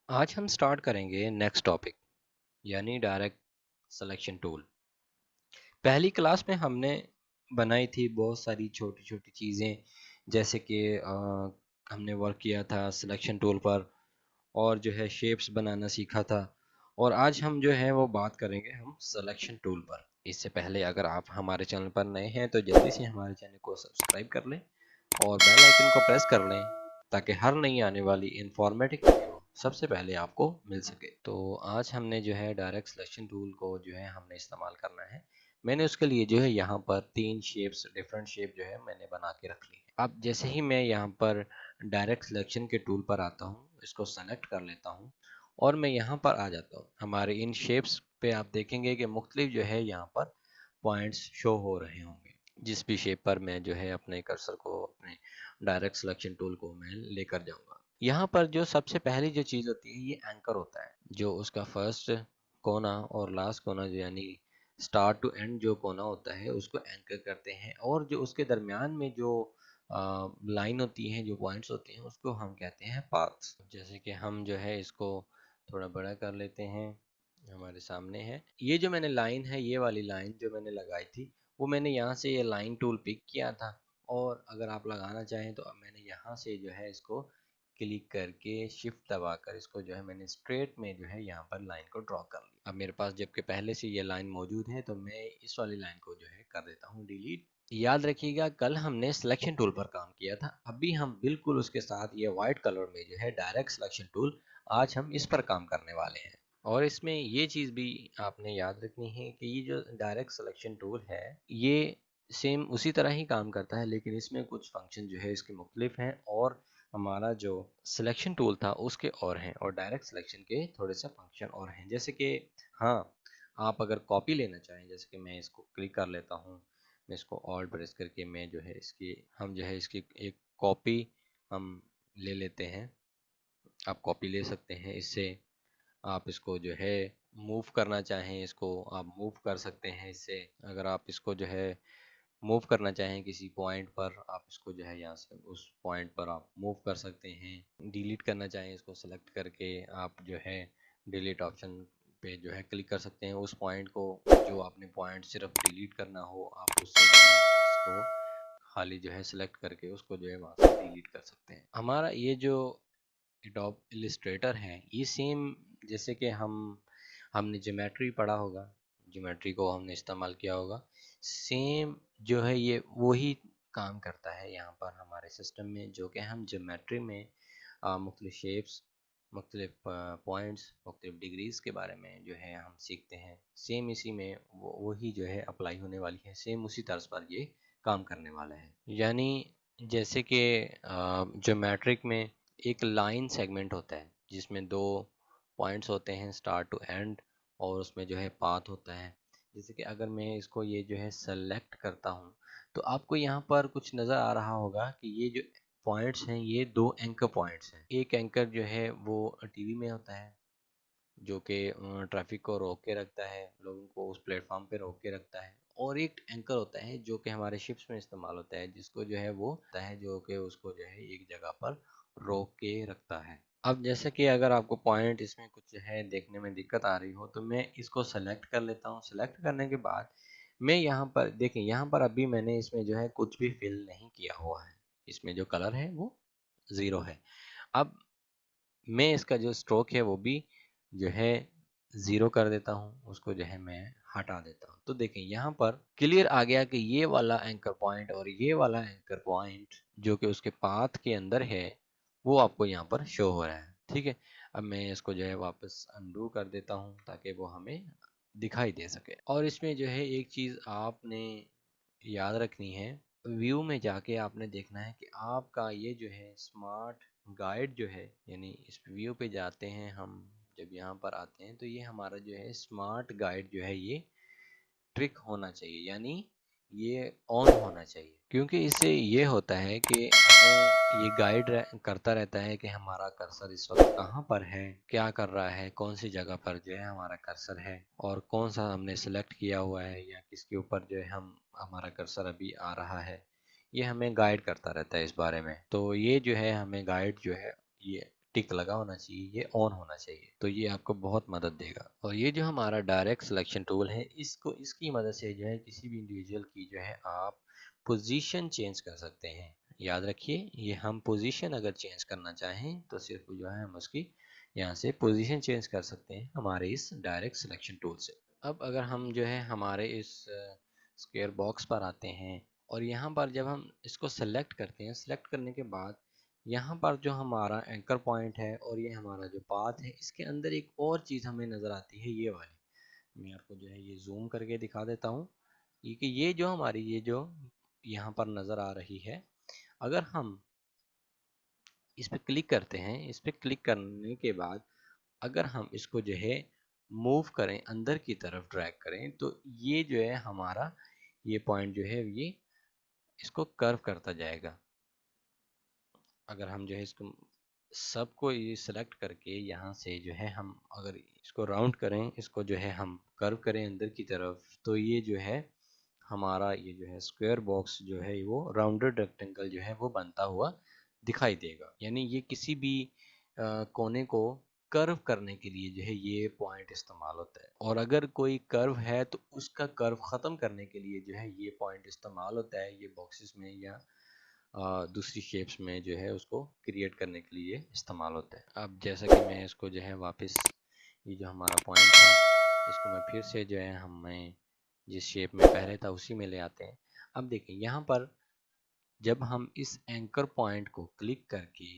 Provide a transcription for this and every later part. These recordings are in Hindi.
आज हम स्टार्ट करेंगे नेक्स्ट टॉपिक यानी डायरेक्ट सिलेक्शन टूल। पहली क्लास में हमने बनाई थी बहुत सारी छोटी छोटी चीज़ें, जैसे कि हमने वर्क किया था सिलेक्शन टूल पर और जो है शेप्स बनाना सीखा था। और आज हम जो है वो बात करेंगे हम सिलेक्शन टूल पर। इससे पहले अगर आप हमारे चैनल पर नए हैं तो जल्दी से हमारे चैनल को सब्सक्राइब कर लें और बेल आइकन को प्रेस कर लें ताकि हर नई आने वाली इंफॉर्मेटिव वीडियो सबसे पहले आपको मिल सके। तो आज हमने जो है डायरेक्ट सिलेक्शन टूल को जो है हमने इस्तेमाल करना है। मैंने उसके लिए जो है यहाँ पर 3 शेप्स, डिफरेंट शेप जो है मैंने बना के रख ली है। अब जैसे ही मैं यहाँ पर डायरेक्ट सिलेक्शन के टूल पर आता हूँ, इसको सेलेक्ट कर लेता हूँ और मैं यहाँ पर आ जाता हूँ। हमारे इन शेप्स पे आप देखेंगे कि मुख्तलिफ जो है यहाँ पर पॉइंट्स शो हो रहे होंगे। जिस भी शेप पर मैं जो है अपने कर्सर को, अपने डायरेक्ट सिलेक्शन टूल को मैं लेकर जाऊंगा। यहाँ पर जो सबसे पहली जो चीज़ होती है ये एंकर होता है। जो उसका फर्स्ट कोना और लास्ट कोना जो यानी स्टार्ट टू एंड जो कोना होता है उसको एंकर करते हैं, और जो उसके दरमियान में जो लाइन होती है, जो पॉइंट्स होते हैं, उसको हम कहते हैं पाथ्स। जैसे कि हम जो है इसको थोड़ा बड़ा कर लेते हैं, हमारे सामने है ये जो मैंने लाइन है, ये वाली लाइन जो मैंने लगाई थी वो मैंने यहाँ से ये लाइन टूल पिक किया था। और अगर आप लगाना चाहें तो अब मैंने यहाँ से जो है इसको क्लिक करके शिफ्ट दबाकर इसको जो है मैंने स्ट्रेट में जो है यहाँ पर लाइन को ड्रॉ कर लिया। अब मेरे पास जबकि पहले से ये लाइन मौजूद है तो मैं इस वाली लाइन को जो है कर देता हूँ डिलीट। याद रखिएगा कल हमने सिलेक्शन टूल पर काम किया था, अभी हम बिल्कुल उसके साथ ये वाइट कलर में जो है डायरेक्ट सिलेक्शन टूल, आज हम इस पर काम करने वाले हैं। और इसमें ये चीज़ भी आपने याद रखनी है कि ये जो डायरेक्ट सिलेक्शन टूल है ये सेम उसी तरह ही काम करता है, लेकिन इसमें कुछ फंक्शन जो है इसके मुख्तलिफ हैं और हमारा जो सिलेक्शन टूल था उसके और हैं और डायरेक्ट सिलेक्शन के थोड़े से फंक्शन और हैं। जैसे कि हाँ, आप अगर कॉपी लेना चाहें, जैसे कि मैं इसको क्लिक कर लेता हूँ, मैं इसको ऑल्ट प्रेस करके मैं जो है इसकी हम जो है इसकी एक कॉपी हम ले लेते हैं। आप कॉपी ले सकते हैं इससे। आप इसको जो है मूव करना चाहें, इसको आप मूव कर सकते हैं इससे। अगर आप इसको जो है मूव करना चाहें किसी पॉइंट पर, आप इसको जो है यहाँ से उस पॉइंट पर आप मूव कर सकते हैं। डिलीट करना चाहें इसको सेलेक्ट करके आप जो है डिलीट ऑप्शन पे जो है क्लिक कर सकते हैं। उस पॉइंट को, जो आपने पॉइंट सिर्फ डिलीट करना हो, आप उससे जो है इसको खाली जो है सेलेक्ट करके उसको जो है वहाँ से डिलीट कर सकते हैं। हमारा ये जो एडोब इलिस्ट्रेटर है ये सेम, जैसे कि हमने ज्योमेट्री पढ़ा होगा, ज्योमेट्री को हमने इस्तेमाल किया होगा, सेम जो है ये वही काम करता है यहाँ पर हमारे सिस्टम में। जो कि हम ज्योमेट्री में मुख्तलिफ शेप्स, मुख्तलिफ पॉइंट्स, मुख्तलिफ डिग्रीज के बारे में जो है हम सीखते हैं, सेम इसी में वही जो है अप्लाई होने वाली है, सेम उसी तर्ज पर ये काम करने वाला है। यानी जैसे कि ज्योमेट्रिक में एक लाइन सेगमेंट होता है जिसमें दो पॉइंट्स होते हैं स्टार्ट टू एंड, और उसमें जो है पाथ होता है। जैसे कि अगर मैं इसको ये जो है सेलेक्ट करता हूँ तो आपको यहाँ पर कुछ नज़र आ रहा होगा कि ये जो पॉइंट्स हैं ये दो एंकर पॉइंट्स हैं। एक एंकर जो है वो टीवी में होता है जो कि ट्रैफिक को रोक के रखता है, लोगों को उस प्लेटफॉर्म पे रोक के रखता है। और एक एंकर होता है जो कि हमारे शिप्स में इस्तेमाल होता है, जिसको जो है वो होता है जो कि उसको जो है एक जगह पर रोक के रखता है। अब जैसे कि अगर आपको पॉइंट इसमें कुछ है देखने में दिक्कत आ रही हो तो मैं इसको सेलेक्ट कर लेता हूँ। सेलेक्ट करने के बाद मैं यहाँ पर देखें, यहाँ पर अभी मैंने इसमें जो है कुछ भी फिल नहीं किया हुआ है, इसमें जो कलर है वो ज़ीरो है। अब मैं इसका जो स्ट्रोक है वो भी जो है ज़ीरो कर देता हूँ, उसको जो है मैं हटा देता हूँ। तो देखें यहाँ पर क्लियर आ गया कि ये वाला एंकर पॉइंट और ये वाला एंकर पॉइंट जो कि उसके पाथ के अंदर है वो आपको यहाँ पर शो हो रहा है। ठीक है, अब मैं इसको जो है वापस अनडू कर देता हूँ ताकि वो हमें दिखाई दे सके। और इसमें जो है एक चीज़ आपने याद रखनी है, व्यू में जाके आपने देखना है कि आपका ये जो है स्मार्ट गाइड जो है, यानी इस व्यू पे जाते हैं हम, जब यहाँ पर आते हैं तो ये हमारा जो है स्मार्ट गाइड जो है ये ट्रिक होना चाहिए, यानी ये ऑन होना चाहिए। क्योंकि इससे ये होता है कि हमें ये गाइड करता रहता है कि हमारा कर्सर इस वक्त कहाँ पर है, क्या कर रहा है, कौन सी जगह पर जो है हमारा कर्सर है और कौन सा हमने सेलेक्ट किया हुआ है या किसके ऊपर जो है हमारा कर्सर अभी आ रहा है। ये हमें गाइड करता रहता है इस बारे में। तो ये जो है हमें गाइड जो है ये टिक लगा होना चाहिए, ये ऑन होना चाहिए, तो ये आपको बहुत मदद देगा। और ये जो हमारा डायरेक्ट सिलेक्शन टूल है, इसकी मदद से जो है किसी भी इंडिविजुअल की जो है आप पोजीशन चेंज कर सकते हैं। याद रखिए, ये हम पोजीशन अगर चेंज करना चाहें तो सिर्फ जो है हम उसकी यहाँ से पोजीशन चेंज कर सकते हैं हमारे इस डायरेक्ट सिलेक्शन टूल से। अब अगर हम जो है हमारे इस स्क्वायर बॉक्स पर आते हैं और यहाँ पर जब हम इसको सेलेक्ट करते हैं, सेलेक्ट करने के बाद यहाँ पर जो हमारा एंकर पॉइंट है और ये हमारा जो पाथ है, इसके अंदर एक और चीज़ हमें नज़र आती है, ये वाली। मैं आपको जो है ये जूम करके दिखा देता हूँ कि ये जो हमारी ये जो यहाँ पर नज़र आ रही है, अगर हम इस पर क्लिक करते हैं, इस पर क्लिक करने के बाद अगर हम इसको जो है मूव करें, अंदर की तरफ ड्रैग करें, तो ये जो है हमारा ये पॉइंट जो है ये इसको कर्व करता जाएगा। अगर हम जो है इसको सबको ये सिलेक्ट करके यहाँ से जो है हम अगर इसको राउंड करें, इसको जो है हम कर्व करें अंदर की तरफ, तो ये जो है हमारा ये जो है स्क्वायर बॉक्स जो है वो राउंडेड रेक्टेंगल जो है वो बनता हुआ दिखाई देगा। यानी ये किसी भी कोने को कर्व करने के लिए जो है ये पॉइंट इस्तेमाल होता है। और अगर कोई कर्व है तो उसका कर्व ख़त्म करने के लिए जो है ये पॉइंट इस्तेमाल होता है, ये बॉक्सेस में या दूसरी शेप्स में जो है उसको क्रिएट करने के लिए इस्तेमाल होता है। अब जैसा कि मैं इसको जो है वापस ये जो हमारा पॉइंट था, इसको मैं फिर से जो है हमें जिस शेप में पहले था उसी में ले आते हैं। अब देखें यहाँ पर जब हम इस एंकर पॉइंट को क्लिक करके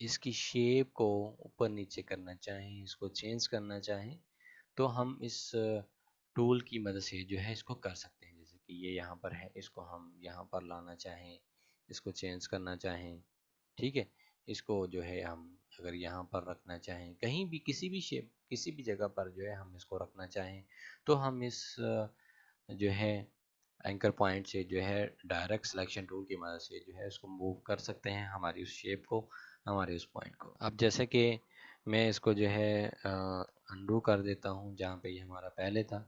इसकी शेप को ऊपर नीचे करना चाहें, इसको चेंज करना चाहें, तो हम इस टूल की मदद से जो है इसको कर सकते हैं। जैसे कि ये यहाँ पर है, इसको हम यहाँ पर लाना चाहें, इसको चेंज करना चाहें, ठीक है। इसको जो है हम अगर यहाँ पर रखना चाहें, कहीं भी किसी भी शेप किसी भी जगह पर जो है हम इसको रखना चाहें, तो हम इस जो है एंकर पॉइंट से जो है डायरेक्ट सिलेक्शन टूल की मदद से जो है इसको मूव कर सकते हैं, हमारी उस शेप को, हमारे उस पॉइंट को। अब जैसे कि मैं इसको जो है अंडू कर देता हूँ जहाँ पे ये हमारा पहले था।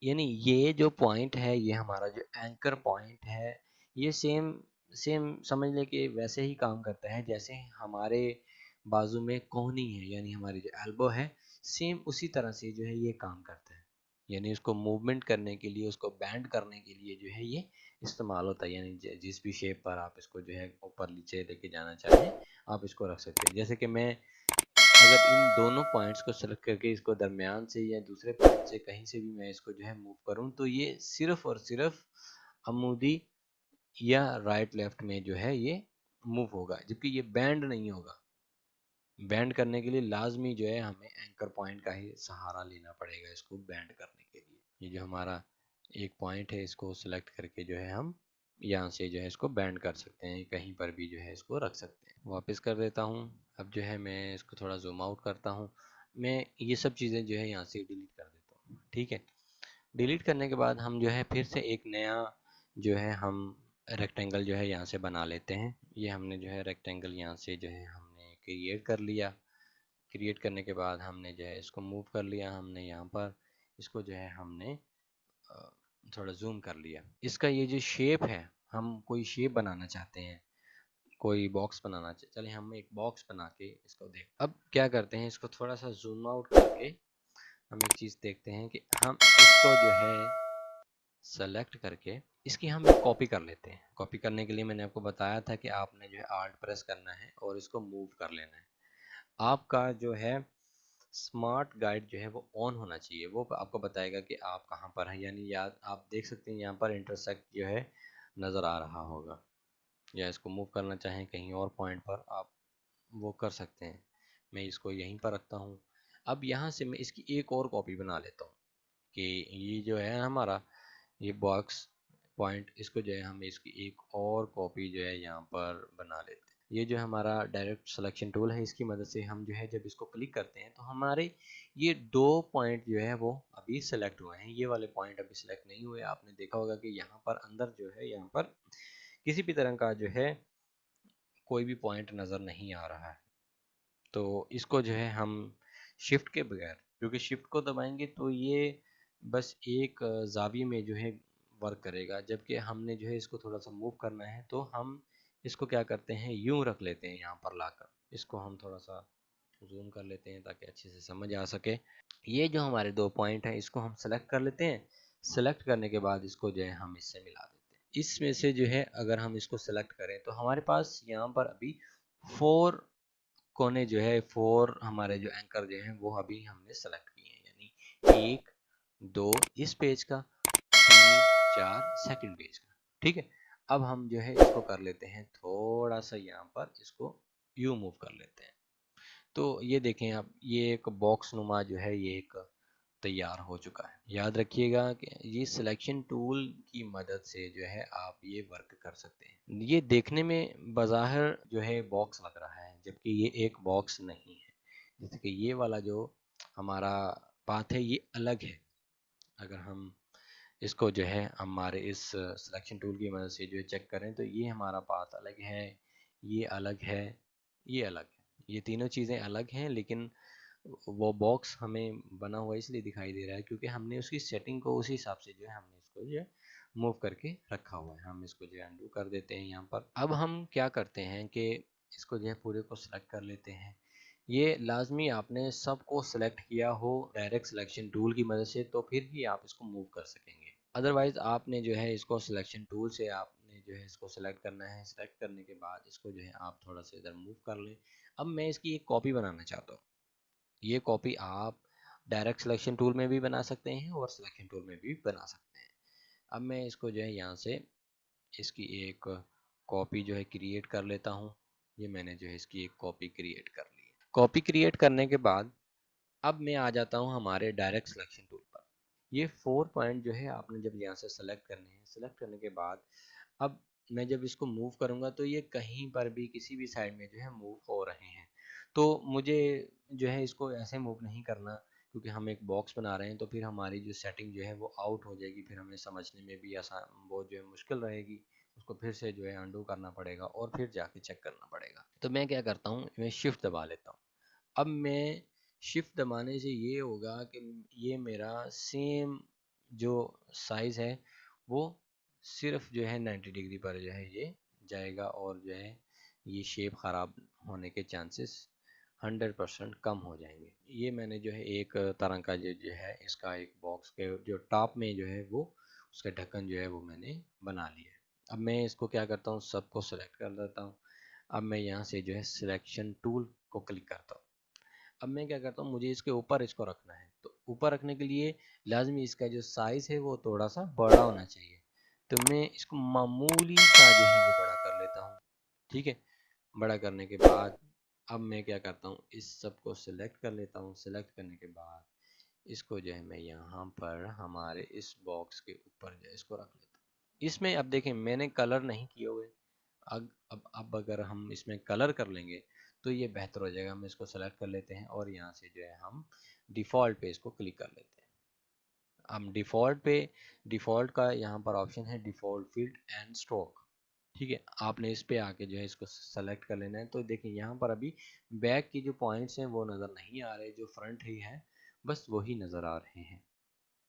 यानी ये जो पॉइंट है, ये हमारा जो एंकर पॉइंट है, ये सेम सेम समझ लें कि वैसे ही काम करता है जैसे हमारे बाजू में कोहनी है, यानी हमारी जो एल्बो है, सेम उसी तरह से जो है ये काम करता है। यानी उसको मूवमेंट करने के लिए, उसको बैंड करने के लिए जो है ये इस्तेमाल होता है। यानी जिस भी शेप पर आप इसको जो है ऊपर नीचे लेके जाना चाहें, आप इसको रख सकते हैं। जैसे कि मैं अगर इन दोनों पॉइंट्स को सेलेक्ट करके इसको दरमियान से या दूसरे पॉइंट से कहीं से भी मैं इसको जो है मूव करूं, तो ये सिर्फ और सिर्फ अमूदी या राइट लेफ्ट में जो है ये मूव होगा, जबकि ये बैंड नहीं होगा। बैंड करने के लिए लाजमी जो है हमें एंकर पॉइंट का ही सहारा लेना पड़ेगा इसको बैंड करने के लिए। ये जो हमारा एक पॉइंट है, इसको सिलेक्ट करके जो है हम यहाँ से जो है इसको बैंड कर सकते हैं, कहीं पर भी जो है इसको रख सकते हैं। वापस कर देता हूँ। अब जो है मैं इसको थोड़ा जूम आउट करता हूँ। मैं ये सब चीज़ें जो है यहाँ से डिलीट कर देता हूँ, ठीक है। डिलीट करने के बाद हम जो है फिर से एक नया जो है हम रेक्टेंगल जो है यहाँ से बना लेते हैं। ये हमने जो है रेक्टेंगल यहाँ से जो है हमने क्रिएट कर लिया। क्रिएट करने के बाद हमने जो है इसको मूव कर लिया, हमने यहाँ पर इसको जो है हमने थोड़ा जूम कर लिया। इसका ये जो शेप है, हम कोई शेप बनाना चाहते हैं, कोई बॉक्स बनाना चाहिए, चलिए हम एक बॉक्स बना के इसको देख। अब क्या करते हैं, इसको थोड़ा सा जूम आउट करके हम एक चीज़ देखते हैं कि हम इसको जो है सेलेक्ट करके इसकी हम एक कॉपी कर लेते हैं। कॉपी करने के लिए मैंने आपको बताया था कि आपने जो है आल्ट प्रेस करना है और इसको मूव कर लेना है। आपका जो है स्मार्ट गाइड जो है वो ऑन होना चाहिए, वो आपको बताएगा कि आप कहाँ पर हैं। यानी याद आप देख सकते हैं यहाँ पर इंटरसेक्ट जो है नज़र आ रहा होगा, या इसको मूव करना चाहें कहीं और पॉइंट पर आप वो कर सकते हैं। मैं इसको यहीं पर रखता हूँ। अब यहाँ से मैं इसकी एक और कॉपी बना लेता हूँ कि ये जो है हमारा ये बॉक्स पॉइंट, इसको जो है हम इसकी एक और कॉपी जो है यहाँ पर बना लेते हैं। ये जो हमारा डायरेक्ट सिलेक्शन टूल है, इसकी मदद से हम जो है जब इसको क्लिक करते हैं तो हमारे ये दो पॉइंट जो है वो अभी सेलेक्ट हुए हैं, ये वाले पॉइंट अभी सेलेक्ट नहीं हुए। आपने देखा होगा कि यहाँ पर अंदर जो है यहाँ पर किसी भी तरह का जो है कोई भी पॉइंट नज़र नहीं आ रहा है। तो इसको जो है हम शिफ्ट के बगैर, क्योंकि शिफ्ट को दबाएंगे तो ये बस एक जाविये में जो है वर्क करेगा, जबकि हमने जो है इसको थोड़ा सा मूव करना है तो हम इसको क्या करते हैं, यूं रख लेते हैं यहाँ पर लाकर। इसको हम थोड़ा सा जूम कर लेते हैं ताकि अच्छे से समझ आ सके। ये जो हमारे 2 पॉइंट हैं इसको हम सेलेक्ट कर लेते हैं। सेलेक्ट करने के बाद इसको जो है हम इससे मिला देते हैं। इसमें से जो है अगर हम इसको सेलेक्ट करें तो हमारे पास यहाँ पर अभी 4 कोने जो है, 4 हमारे जो एंकर जो हैं वो अभी हमने सेलेक्ट किए हैं, यानी 1 2 इस पेज का, 3 4 सेकंड पेज का। ठीक है, अब हम जो है इसको कर लेते हैं थोड़ा सा यहाँ पर इसको यू मूव कर लेते हैं। तो ये देखें आप, ये एक बॉक्स नुमा जो है ये एक तैयार हो चुका है। याद रखिएगा कि ये सिलेक्शन टूल की मदद से जो है आप ये वर्क कर सकते हैं। ये देखने में बज़ाहिर जो है बॉक्स लग रहा है, जबकि ये एक बॉक्स नहीं है। जैसे कि ये वाला जो हमारा पाथ है ये अलग है। अगर हम इसको जो है हमारे इस सिलेक्शन टूल की मदद से जो है चेक करें तो ये हमारा पाथ अलग है, ये अलग है, ये अलग है। ये तीनों चीज़ें अलग हैं, लेकिन वो बॉक्स हमें बना हुआ इसलिए दिखाई दे रहा है क्योंकि हमने उसकी सेटिंग को उसी हिसाब से जो है हमने इसको जो है मूव करके रखा हुआ है। हम इसको जो है अंडू कर देते हैं यहाँ पर। अब हम क्या करते हैं कि इसको जो है पूरे को सिलेक्ट कर लेते हैं। ये लाजमी आपने सबको सिलेक्ट किया हो डायरेक्ट सिलेक्शन टूल की मदद से, तो फिर ही आप इसको मूव कर सकेंगे। अदरवाइज आपने जो है इसको सिलेक्शन टूल से आपने जो है इसको सिलेक्ट करना है। सिलेक्ट करने के बाद इसको जो है आप थोड़ा सा इधर मूव कर लें। अब मैं इसकी एक कॉपी बनाना चाहता हूँ। ये कॉपी आप डायरेक्ट सिलेक्शन टूल में भी बना सकते हैं और सिलेक्शन टूल में भी बना सकते हैं। अब मैं इसको जो है यहाँ से इसकी एक कॉपी जो है क्रिएट कर लेता हूँ। ये मैंने जो है इसकी एक कॉपी क्रिएट कर ली है। कॉपी क्रिएट करने के बाद अब मैं आ जाता हूँ हमारे डायरेक्ट सिलेक्शन टूल पर। ये 4 पॉइंट जो है आपने जब यहाँ से सेलेक्ट करने हैं, सेलेक्ट करने के बाद अब मैं जब इसको मूव करूँगा तो ये कहीं पर भी किसी भी साइड में जो है मूव हो रहे हैं। तो मुझे जो है इसको ऐसे मूव नहीं करना, क्योंकि हम एक बॉक्स बना रहे हैं तो फिर हमारी जो सेटिंग जो है वो आउट हो जाएगी। फिर हमें समझने में भी आसान वो जो है मुश्किल रहेगी। उसको फिर से जो है अंडू करना पड़ेगा और फिर जाके चेक करना पड़ेगा। तो मैं क्या करता हूँ, मैं शिफ्ट दबा लेता हूँ। अब मैं शिफ्ट दबाने से ये होगा कि ये मेरा सेम जो साइज़ है वो सिर्फ जो है 90 डिग्री पर जो है ये जाएगा, और जो है ये शेप ख़राब होने के चांसेस 100% कम हो जाएंगे। ये मैंने जो है एक तरह का जो है इसका एक बॉक्स के जो टॉप में जो है वो उसका ढक्कन जो है वो मैंने बना लिया है। अब मैं इसको क्या करता हूँ, सबको सिलेक्ट कर देता हूँ। अब मैं यहाँ से जो है सिलेक्शन टूल को क्लिक करता हूँ। अब मैं क्या करता हूँ, मुझे इसके ऊपर इसको रखना है, तो ऊपर रखने के लिए लाजमी इसका जो साइज़ है वो थोड़ा सा बड़ा होना चाहिए। तो मैं इसको मामूली सा जो है ये बड़ा कर लेता हूँ। ठीक है, बड़ा करने के बाद अब मैं क्या करता हूँ, इस सब को सिलेक्ट कर लेता हूँ। सिलेक्ट करने के बाद इसको जो है मैं यहाँ पर हमारे इस बॉक्स के ऊपर जो है इसको रख लेता हूँ। इसमें अब देखें मैंने कलर नहीं किए हुए। अब अगर हम इसमें कलर कर लेंगे तो ये बेहतर हो जाएगा। हम इसको सेलेक्ट कर लेते हैं और यहाँ से जो है हम डिफ़ॉल्ट पे इसको क्लिक कर लेते हैं। हम डिफ़ॉल्ट का यहाँ पर ऑप्शन है डिफ़ॉल्ट फील्ड एंड स्ट्रोक। ठीक है, आपने इस पे आके जो है इसको सेलेक्ट कर लेना है। तो देखिए यहाँ पर अभी बैक की जो पॉइंट्स हैं वो नज़र नहीं आ रहे, जो फ्रंट ही है बस वही नज़र आ रहे हैं।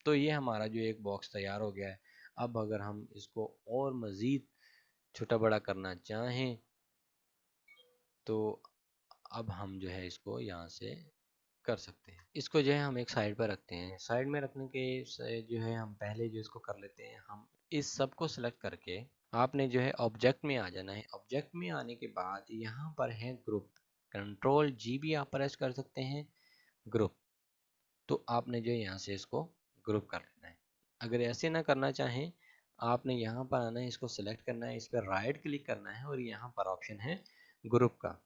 तो ये हमारा जो एक बॉक्स तैयार हो गया है। अब अगर हम इसको और मज़ीद छोटा बड़ा करना चाहें तो अब हम जो है इसको यहाँ से कर सकते हैं। इसको जो है हम एक साइड पर रखते हैं। साइड में रखने के से जो है हम पहले जो इसको कर लेते हैं, हम इस सब को सिलेक्ट करके आपने जो है ऑब्जेक्ट में आ जाना है। ऑब्जेक्ट में आने के बाद यहाँ पर है ग्रुप, कंट्रोल जी भी आप प्रेस कर सकते हैं, ग्रुप। तो आपने जो है यहाँ से इसको ग्रुप कर लेना है। अगर ऐसे ना करना चाहें, आपने यहाँ पर आना है, इसको सिलेक्ट करना है, इस पर राइट क्लिक करना है और यहाँ पर ऑप्शन है ग्रुप का।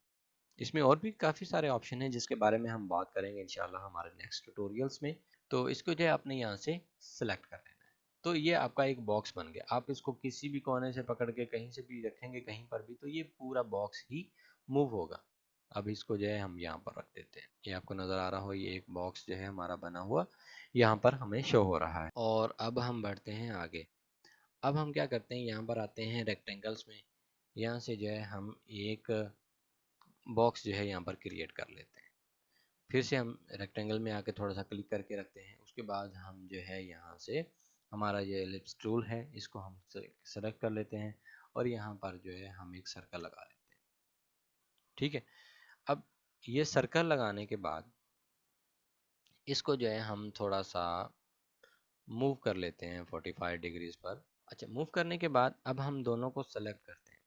इसमें और भी काफ़ी सारे ऑप्शन हैं जिसके बारे में हम बात करेंगे इंशाल्लाह हमारे नेक्स्ट ट्यूटोरियल्स में। तो इसको जो है आपने यहाँ से सिलेक्ट कर लेना है। तो ये आपका एक बॉक्स बन गया। आप इसको किसी भी कोने से पकड़ के कहीं से भी रखेंगे, कहीं पर भी, तो ये पूरा बॉक्स ही मूव होगा। अब इसको जो है हम यहाँ पर रख देते हैं। ये आपको नज़र आ रहा हो, ये एक बॉक्स जो है हमारा बना हुआ यहाँ पर हमें शो हो रहा है। और अब हम बढ़ते हैं आगे। अब हम क्या करते हैं, यहाँ पर आते हैं रेक्टेंगल्स में। यहाँ से जो है हम एक बॉक्स जो है यहाँ पर क्रिएट कर लेते हैं। फिर से हम रेक्टेंगल में आके थोड़ा सा क्लिक करके रखते हैं। उसके बाद हम जो है यहाँ से हमारा ये एलिप्स टूल है, इसको हम सेलेक्ट कर लेते हैं और यहाँ पर जो है हम एक सर्कल लगा लेते हैं। ठीक है, अब ये सर्कल लगाने के बाद इसको जो है हम थोड़ा सा मूव कर लेते हैं 45 डिग्रीज पर। अच्छा, मूव करने के बाद अब हम दोनों को सेलेक्ट करते हैं,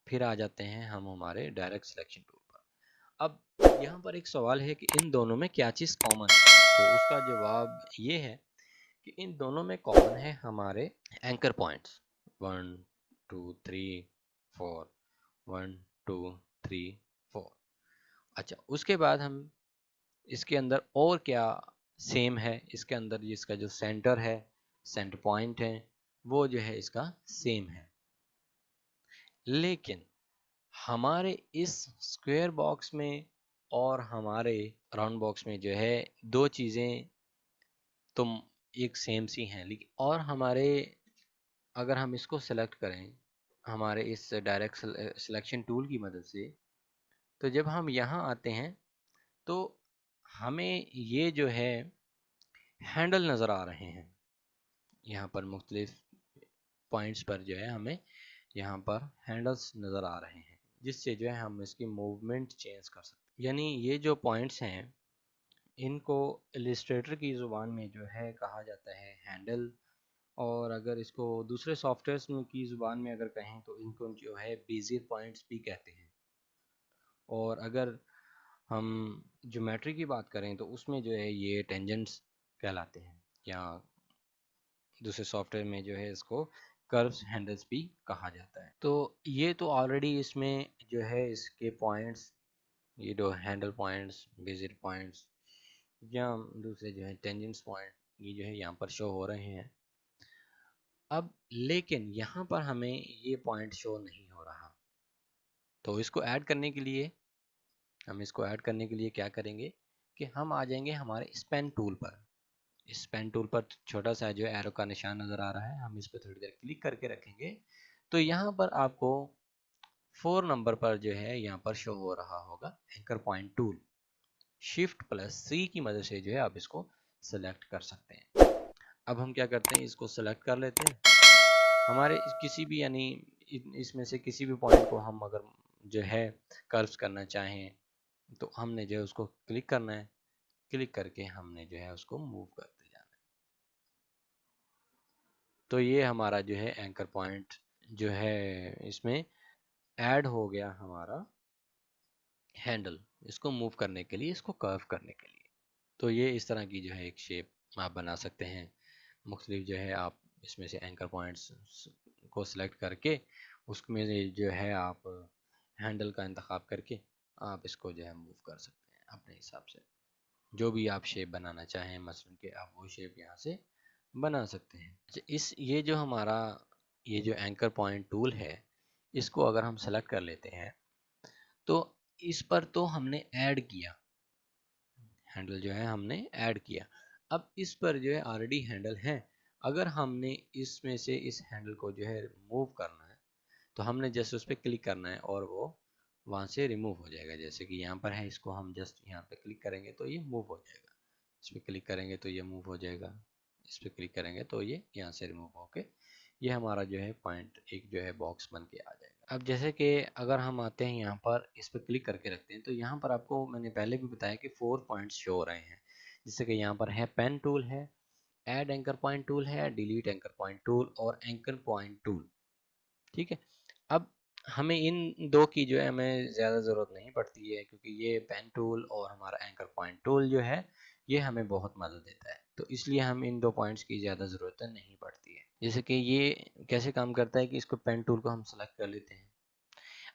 फिर आ जाते हैं हम हमारे डायरेक्ट सिलेक्शन टूल पर। अब यहाँ पर एक सवाल है कि इन दोनों में क्या चीज़ कॉमन है, तो उसका जवाब ये है कि इन दोनों में कॉमन है हमारे एंकर पॉइंट्स 1 2 3 4, 1 2 3 4। अच्छा, उसके बाद हम इसके अंदर और क्या सेम है, इसके अंदर इसका जो सेंटर है, सेंटर पॉइंट है, वो जो है इसका सेम है। लेकिन हमारे इस स्क्वायर बॉक्स में और हमारे राउंड बॉक्स में जो है दो चीज़ें तो एक सेम सी हैं, लेकिन और हमारे अगर हम इसको सेलेक्ट करें हमारे इस डायरेक्ट सिलेक्शन टूल की मदद से, तो जब हम यहाँ आते हैं तो हमें ये जो है हैंडल नज़र आ रहे हैं। यहाँ पर मुख्तलिफ पॉइंट्स पर जो है हमें यहाँ पर हैंडल्स नज़र आ रहे हैं, जिससे जो है हम इसकी मूवमेंट चेंज कर सकते हैं। यानी ये जो पॉइंट्स हैं इनको इलिस्ट्रेटर की ज़ुबान में जो है कहा जाता है हैंडल, और अगर इसको दूसरे सॉफ्टवेयर्स की ज़ुबान में अगर कहें तो इनको जो है बेजियर पॉइंट्स भी कहते हैं। और अगर हम ज्योमेट्री की बात करें तो उसमें जो है ये टेंजेंट्स कहलाते हैं, या दूसरे सॉफ्टवेयर में जो है इसको कर्व्स हैंडल्स भी कहा जाता है। तो ये तो ऑलरेडी इसमें जो है इसके पॉइंट्स, ये दो हैंडल पॉइंट्स, बेजियर पॉइंट्स या दूसरे जो है टेंजेंट्स पॉइंट, ये जो है यहाँ पर शो हो रहे हैं। अब लेकिन यहाँ पर हमें ये पॉइंट शो नहीं हो रहा, तो इसको ऐड करने के लिए क्या करेंगे कि हम आ जाएंगे हमारे स्पेन टूल पर। इस पेन टूल पर छोटा सा जो एरो का निशान नज़र आ रहा है, हम इस पर थोड़ी देर क्लिक करके रखेंगे तो यहाँ पर आपको 4 नंबर पर जो है यहाँ पर शो हो रहा होगा anchor point tool. Shift plus C की मदद से जो है आप इसको सेलेक्ट कर सकते हैं। अब हम क्या करते हैं, इसको सेलेक्ट कर लेते हैं। हमारे किसी भी यानी इसमें से किसी भी पॉइंट को हम अगर जो है कर्व्स करना चाहें तो हमने जो है उसको क्लिक करना है, क्लिक करके हमने जो है उसको मूव करते जाना है। तो ये हमारा जो है एंकर पॉइंट जो है इसमें ऐड हो गया हमारा हैंडल, इसको मूव करने के लिए, इसको कर्व करने के लिए। तो ये इस तरह की जो है एक शेप आप बना सकते हैं। मुख्तलिफ जो है आप इसमें से एंकर पॉइंट्स को सिलेक्ट करके उसमें जो है आप हैंडल का इंतखाब करके आप इसको जो है मूव कर सकते हैं अपने हिसाब से। जो भी आप शेप बनाना चाहें मसलन के आप वो शेप यहाँ से बना सकते हैं। अच्छा, इस ये जो हमारा ये जो एंकर पॉइंट टूल है, इसको अगर हम सेलेक्ट कर लेते हैं तो इस पर तो हमने ऐड किया हैंडल, जो है हमने ऐड किया। अब इस पर जो है ऑलरेडी हैंडल है, अगर हमने इसमें से इस हैंडल को जो है रिमूव करना है तो हमने जस्ट उस पर क्लिक करना है और वो वहाँ से रिमूव हो जाएगा। जैसे कि यहाँ पर है, इसको हम जस्ट यहाँ पे क्लिक करेंगे तो ये मूव हो जाएगा, इस पर क्लिक करेंगे तो ये मूव हो जाएगा, इस पर क्लिक करेंगे तो ये यहाँ से रिमूव होके ये हमारा जो है पॉइंट एक जो है बॉक्स बन के आ जाएगा। अब जैसे कि अगर हम आते हैं यहाँ पर, इस पर क्लिक करके रखते हैं तो यहाँ पर आपको मैंने पहले भी बताया कि 4 पॉइंट्स शो हो रहे हैं। जैसे कि यहाँ पर है पेन टूल है, ऐड एंकर पॉइंट टूल है, डिलीट एंकर पॉइंट टूल और एंकर पॉइंट टूल। ठीक है, अब हमें इन दो की जो है हमें ज़्यादा ज़रूरत नहीं पड़ती है, क्योंकि ये पेन टूल और हमारा एंकर पॉइंट टूल जो है ये हमें बहुत मदद देता है, तो इसलिए हम इन दो पॉइंट्स की ज़्यादा ज़रूरत नहीं पड़ती है। जैसे कि ये कैसे काम करता है कि इसको पेन टूल को हम सेलेक्ट कर लेते हैं।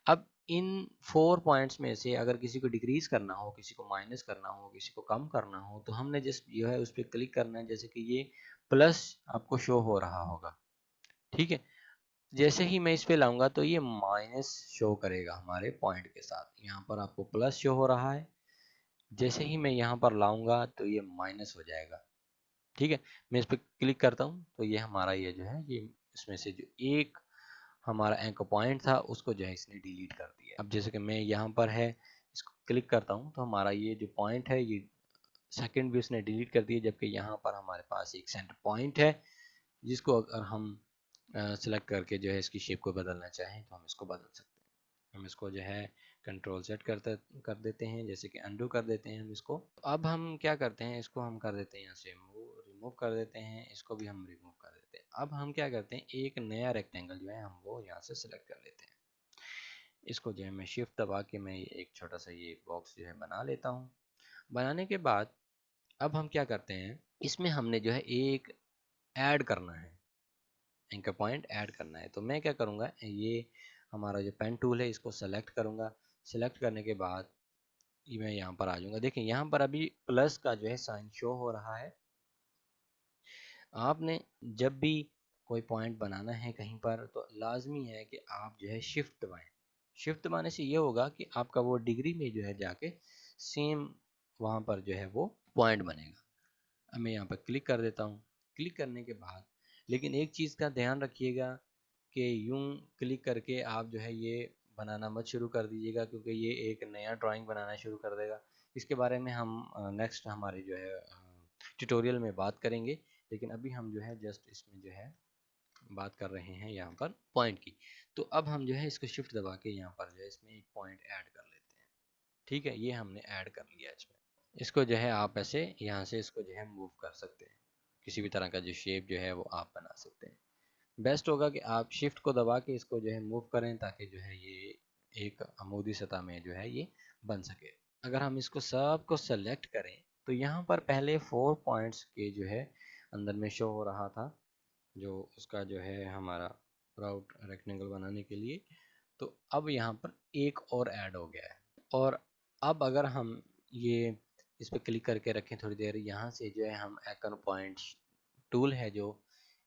अब इन 4 पॉइंट्स में से अगर किसी को डिक्रीज करना हो, किसी को माइनस करना हो, किसी को कम करना हो, तो हमने जस्ट जो है उस पर क्लिक करना है। जैसे कि ये प्लस आपको शो हो रहा होगा, ठीक है, जैसे ही मैं इस पे लाऊंगा तो ये माइनस शो करेगा हमारे पॉइंट के साथ। यहाँ पर आपको प्लस शो हो रहा है, जैसे ही मैं यहाँ पर लाऊंगा तो ये माइनस हो जाएगा। ठीक है, मैं इस पर क्लिक करता हूँ तो ये हमारा ये जो है ये इसमें से जो एक हमारा एंकर पॉइंट था उसको जो है इसने डिलीट कर दिया। अब जैसे कि मैं यहाँ पर है, इसको क्लिक करता हूँ तो हमारा ये जो पॉइंट है ये सेकंड भी उसने डिलीट कर दिया, जबकि यहाँ पर हमारे पास एक सेंटर पॉइंट है जिसको अगर हम सेलेक्ट करके जो है इसकी शेप को बदलना चाहें तो हम इसको बदल सकते हैं। हम इसको जो है कंट्रोल सेट कर देते हैं, जैसे कि अनडू कर देते हैं हम इसको। अब हम क्या करते हैं, इसको हम कर देते हैं यहाँ से रिमूव कर देते हैं, इसको भी हम रिमूव कर देते हैं। अब हम क्या करते हैं, एक नया रेक्टेंगल जो है हम वो यहाँ से सिलेक्ट कर लेते हैं। इसको जो है मैं शिफ्ट दबा के मैं एक छोटा सा ये बॉक्स जो है बना लेता हूँ। बनाने के बाद अब हम क्या करते हैं, इसमें हमने जो है एक ऐड करना है, एंकर पॉइंट ऐड करना है। तो मैं क्या करूँगा, ये हमारा जो पेन टूल है इसको सेलेक्ट करूँगा। सेलेक्ट करने के बाद ये मैं यहाँ पर आ जाऊँगा। देखिए यहाँ पर अभी प्लस का जो है साइन शो हो रहा है। आपने जब भी कोई पॉइंट बनाना है कहीं पर तो लाजमी है कि आप जो है शिफ्ट दबाएं। शिफ्ट दबाने से ये होगा कि आपका वो डिग्री में जो है जाके सेम वहाँ पर जो है वो पॉइंट बनेगा। अब मैं यहाँ पर क्लिक कर देता हूँ। क्लिक करने के बाद लेकिन एक चीज़ का ध्यान रखिएगा कि यूं क्लिक करके आप जो है ये बनाना मत शुरू कर दीजिएगा, क्योंकि ये एक नया ड्राइंग बनाना शुरू कर देगा। इसके बारे में हम नेक्स्ट हमारे जो है ट्यूटोरियल में बात करेंगे। लेकिन अभी हम जो है जस्ट इसमें जो है बात कर रहे हैं यहाँ पर पॉइंट की। तो अब हम जो है इसको शिफ्ट दबा के यहाँ पर जो है इसमें एक पॉइंट ऐड कर लेते हैं। ठीक है, ये हमने ऐड कर लिया इसमें। इसको जो है आप ऐसे यहाँ से इसको जो है मूव कर सकते हैं, किसी भी तरह का जो शेप जो है वो आप बना सकते हैं। बेस्ट होगा कि आप शिफ्ट को दबा के इसको जो है मूव करें, ताकि जो है ये एक अमूदी सतह में जो है ये बन सके। अगर हम इसको सब को सेलेक्ट करें तो यहाँ पर पहले 4 पॉइंट्स के जो है अंदर में शो हो रहा था, जो उसका जो है हमारा राउट रेक्टेंगल बनाने के लिए। तो अब यहाँ पर एक और ऐड हो गया है। और अब अगर हम ये इस पर क्लिक करके रखें थोड़ी देर, यहाँ से जो है हम आइकन पॉइंट टूल है जो,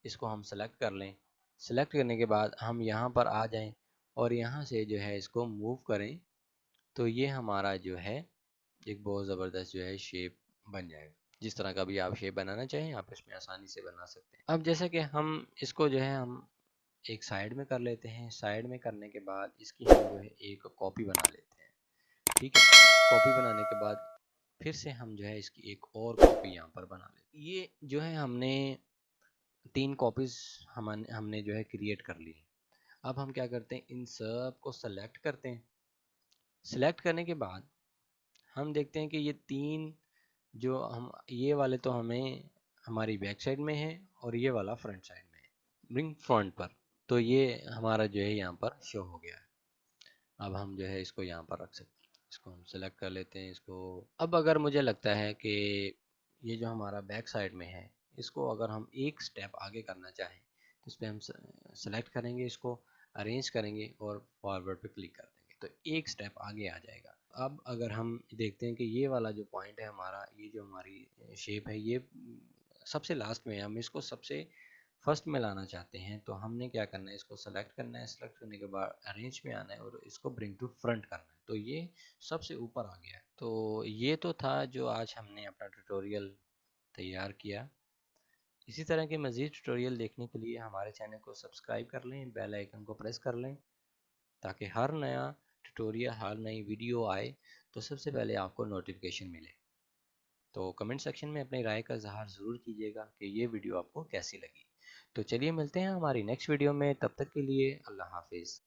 इसको हम सेलेक्ट कर लें। सेलेक्ट करने के बाद हम यहाँ पर आ जाएं और यहाँ से जो है इसको मूव करें, तो ये हमारा जो है एक बहुत ज़बरदस्त जो है शेप बन जाएगा। जिस तरह का भी आप शेप बनाना चाहें आप इसमें आसानी से बना सकते हैं। अब जैसा कि हम इसको जो है हम एक साइड में कर लेते हैं। साइड में करने के बाद इसकी हम जो है एक कॉपी बना लेते हैं। ठीक है, कॉपी बनाने के बाद फिर से हम जो है इसकी एक और कॉपी यहाँ पर बना लेते हैं। ये जो है हमने 3 कॉपीज हमने जो है क्रिएट कर ली है। अब हम क्या करते हैं, इन सब को सेलेक्ट करते हैं। सेलेक्ट करने के बाद हम देखते हैं कि ये 3 जो हम, ये वाले तो हमें हमारी बैक साइड में है और ये वाला फ्रंट साइड में है, ब्रिंग फ्रंट पर। तो ये हमारा जो है यहाँ पर शो हो गया है। अब हम जो है इसको यहाँ पर रख सकते हैं। इसको हम सेलेक्ट कर लेते हैं इसको। अब अगर मुझे लगता है कि ये जो हमारा बैक साइड में है, इसको अगर हम एक स्टेप आगे करना चाहें तो इस पर हम सेलेक्ट करेंगे, इसको अरेंज करेंगे और फॉरवर्ड पे क्लिक कर देंगे तो एक स्टेप आगे आ जाएगा। अब अगर हम देखते हैं कि ये वाला जो पॉइंट है हमारा, ये जो हमारी शेप है ये सबसे लास्ट में है, हम इसको सबसे फर्स्ट में लाना चाहते हैं, तो हमने क्या करना है, इसको सेलेक्ट करना है। सेलेक्ट करने के बाद अरेंज में आना है और इसको ब्रिंग टू फ्रंट करना है, तो ये सबसे ऊपर आ गया है। तो ये तो था जो आज हमने अपना ट्यूटोरियल तैयार किया। इसी तरह के मज़ीद ट्यूटोरियल देखने के लिए हमारे चैनल को सब्सक्राइब कर लें, बेल आइकन को प्रेस कर लें, ताकि हर नया ट्यूटोरियल, हर नई वीडियो आए तो सबसे पहले आपको नोटिफिकेशन मिले। तो कमेंट सेक्शन में अपनी राय का इजहार ज़रूर कीजिएगा कि ये वीडियो आपको कैसी लगी। तो चलिए मिलते हैं हमारी नेक्स्ट वीडियो में, तब तक के लिए अल्लाह हाफिज़।